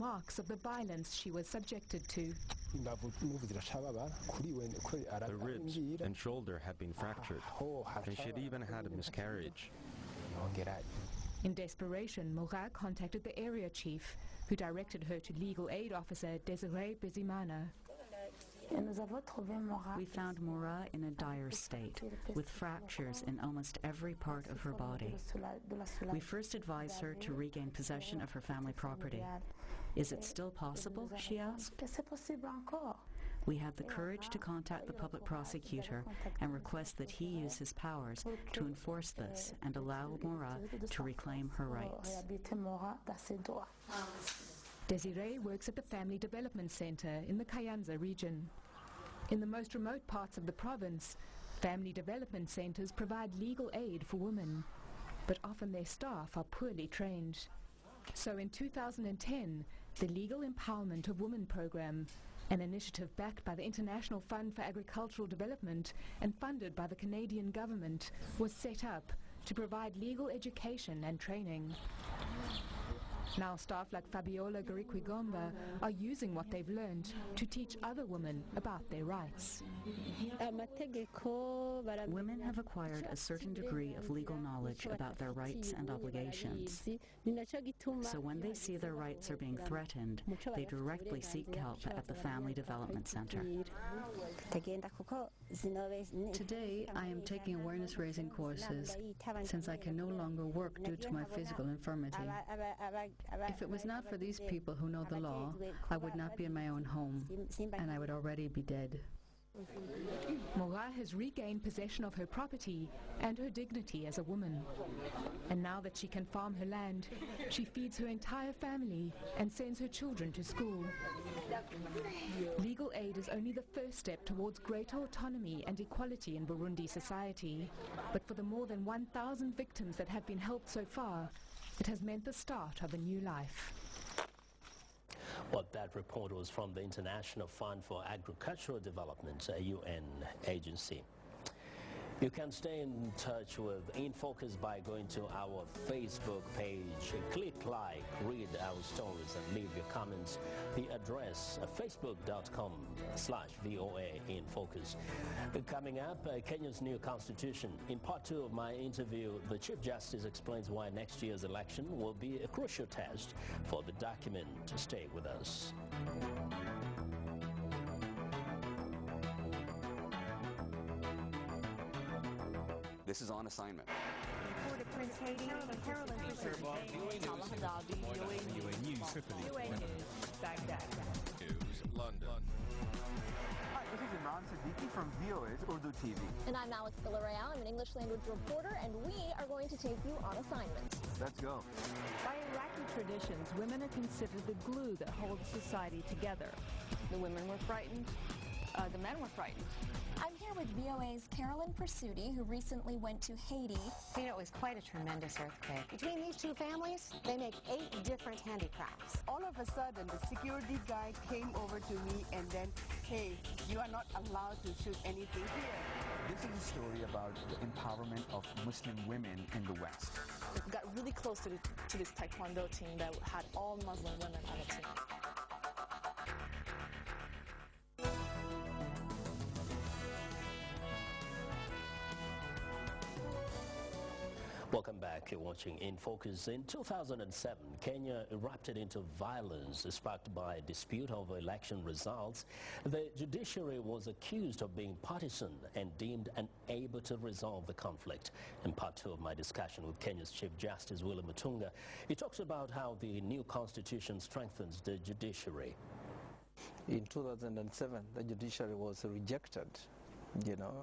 marks of the violence she was subjected to. The ribs and shoulder had been fractured, and she had even had a miscarriage. In desperation, Moura contacted the area chief, who directed her to legal aid officer Desiree Bizimana. We found Moura in a dire state, with fractures in almost every part of her body. We first advised her to regain possession of her family property. Is it still possible, she asked. We had the courage to contact the public prosecutor and request that he use his powers to enforce this and allow Moura to reclaim her rights. Desiree works at the Family Development Center in the Kayanza region. In the most remote parts of the province, family development centers provide legal aid for women, but often their staff are poorly trained. So in 2010, the Legal Empowerment of Women program, an initiative backed by the International Fund for Agricultural Development and funded by the Canadian government, was set up to provide legal education and training. Now staff like Fabiola Garikwigomba are using what they've learned to teach other women about their rights. Women have acquired a certain degree of legal knowledge about their rights and obligations. So when they see their rights are being threatened, they directly seek help at the Family Development Center. Today, I am taking awareness-raising courses, since I can no longer work due to my physical infirmity. If it was not for these people who know the law, I would not be in my own home, and I would already be dead. Moura has regained possession of her property and her dignity as a woman. And now that she can farm her land, she feeds her entire family and sends her children to school. Legal aid is only the first step towards greater autonomy and equality in Burundi society. But for the more than 1,000 victims that have been helped so far, it has meant the start of a new life. Well, that report was from the International Fund for Agricultural Development, a UN agency. You can stay in touch with In Focus by going to our Facebook page. Click like, read our stories, and leave your comments. The address, facebook.com/VOA In Focus. Coming up, Kenya's new constitution. In part 2 of my interview, the Chief Justice explains why next year's election will be a crucial test for the document. Stay with us. This is On Assignment. Reporter Prince Haiti, Carolyn UA News, Tripoli. UA News, Baghdad. News, London. Hi, this is Imran Siddiqui from VOA's Urdu TV. And I'm Alex Villarreal. I'm an English language reporter, and we are going to take you on assignment. Let's go. By Iraqi traditions, women are considered the glue that holds society together. The women were frightened. The men were frightened. I'm here with VOA's Carolyn Pursuti, who recently went to Haiti. You know, it was quite a tremendous earthquake. Between these two families, they make 8 different handicrafts. All of a sudden, the security guy came over to me and then, hey, you are not allowed to shoot anything here. This is a story about the empowerment of Muslim women in the West. We got really close to this Taekwondo team that had all Muslim women on the team. Welcome back. You're watching In Focus. In 2007, Kenya erupted into violence sparked by a dispute over election results. The judiciary was accused of being partisan and deemed unable to resolve the conflict. In part 2 of my discussion with Kenya's Chief Justice, William Mutunga, he talks about how the new constitution strengthens the judiciary. In 2007, the judiciary was rejected. You know,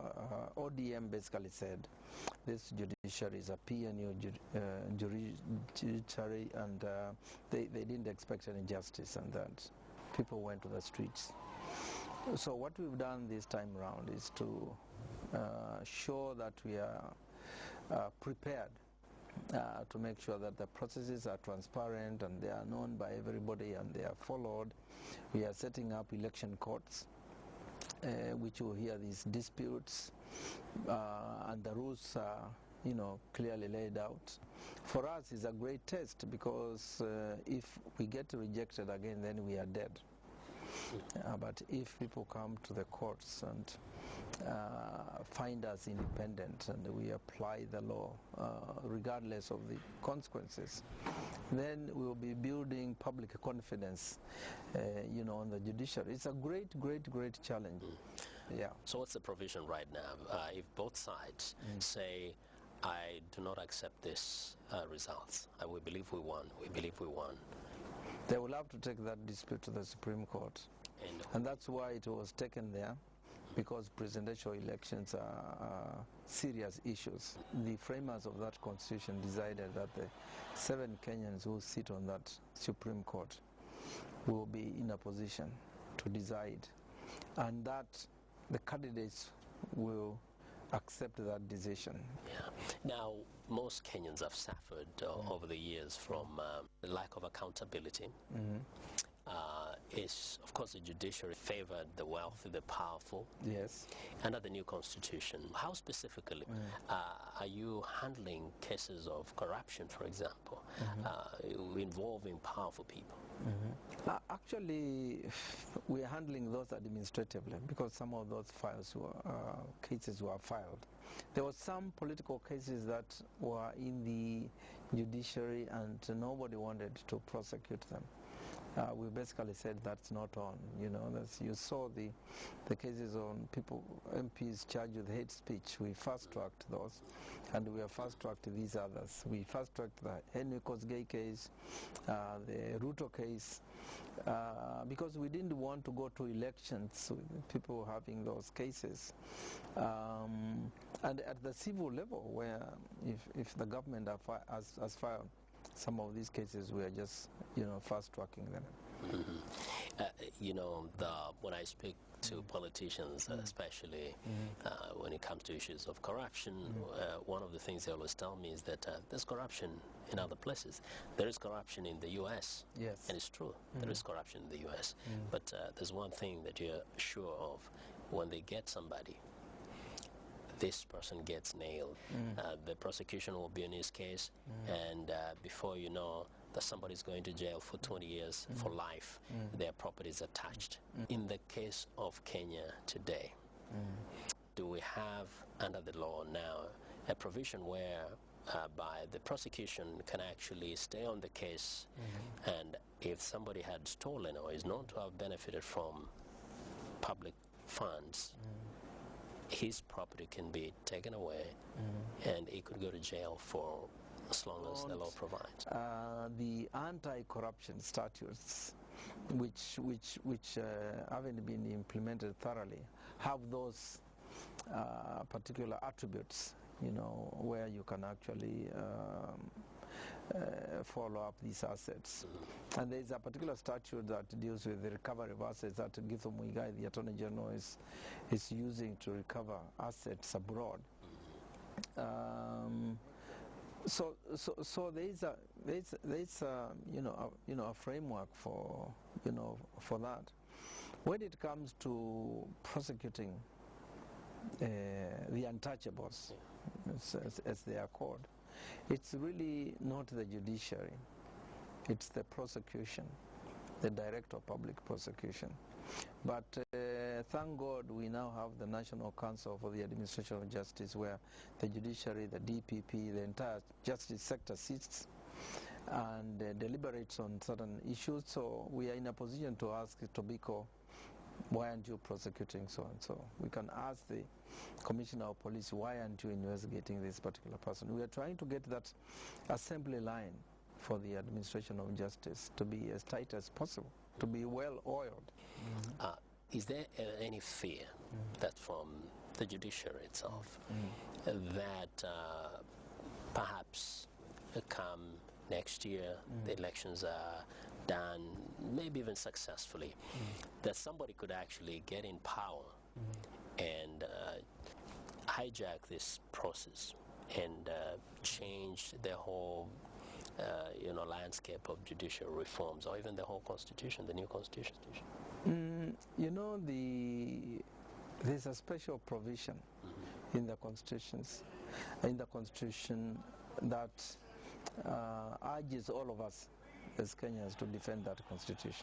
ODM basically said this judiciary is a PNU judiciary, and they didn't expect any justice, and that people went to the streets. So what we've done this time around is to show that we are prepared to make sure that the processes are transparent and they are known by everybody and they are followed. We are setting up election courts which will hear these disputes, and the rules clearly laid out. For us, it's a great test because if we get rejected again, then we are dead. But if people come to the courts and find us independent and we apply the law regardless of the consequences, then we will be building public confidence, on the judiciary. It's a great challenge. Yeah. So what's the provision right now? If both sides say, I do not accept this results, we believe we won, they will have to take that dispute to the Supreme Court. And that's why it was taken there, because presidential elections are serious issues. The framers of that constitution decided that the 7 Kenyans who sit on that Supreme Court will be in a position to decide, and that the candidates will accept that decision. Yeah. Now, most Kenyans have suffered over the years from lack of accountability. Of course, the judiciary favored the wealthy, the powerful. Yes. Under the new constitution, how specifically are you handling cases of corruption, for example, involving powerful people? Actually, we are handling those administratively because some of those cases were filed. There were some political cases that were in the judiciary and nobody wanted to prosecute them. We basically said that's not on. You saw the cases on people, MPs charged with hate speech. We fast-tracked those, and we have fast-tracked these others. We fast-tracked the Henry Kosgei case, the Ruto case, because we didn't want to go to elections with people having those cases. And at the civil level, where if the government has filed some of these cases, we are just fast-tracking them. When I speak to politicians, especially when it comes to issues of corruption, one of the things they always tell me is that there's corruption in other places. There is corruption in the U.S. Yes. And it's true, there is corruption in the U.S. But there's one thing that you're sure of: when they get somebody, this person gets nailed. The prosecution will be in his case, and before you know, that somebody's going to jail for 20 years, for life. Their property is attached. In the case of Kenya today, do we have, under the law now, a provision where by the prosecution can actually stay on the case, and if somebody had stolen or is known to have benefited from public funds, his property can be taken away and he could go to jail for as long as the law provides? The anti-corruption statutes, which haven't been implemented thoroughly, have those particular attributes, where you can actually follow up these assets. And there is a particular statute that deals with the recovery of assets that Githu Muigai, the Attorney General, is using to recover assets abroad. So there is a framework for that. When it comes to prosecuting the untouchables, as they are called, it's really not the judiciary, it's the prosecution, the Director of Public Prosecution. But thank God we now have the National Council for the Administration of Justice, where the judiciary, the DPP, the entire justice sector sits and deliberates on certain issues. So we are in a position to ask Tobiko, why aren't you prosecuting so and so? We can ask the Commissioner of Police, why aren't you investigating this particular person? We are trying to get that assembly line for the administration of justice to be as tight as possible, to be well oiled. Is there any fear that from the judiciary itself that perhaps come next year, the elections are done, maybe even successfully, that somebody could actually get in power and hijack this process and change the whole landscape of judicial reforms, or even the whole constitution, the new constitution? There's a special provision in the constitutions in the Constitution that urges all of us as Kenyans to defend that Constitution.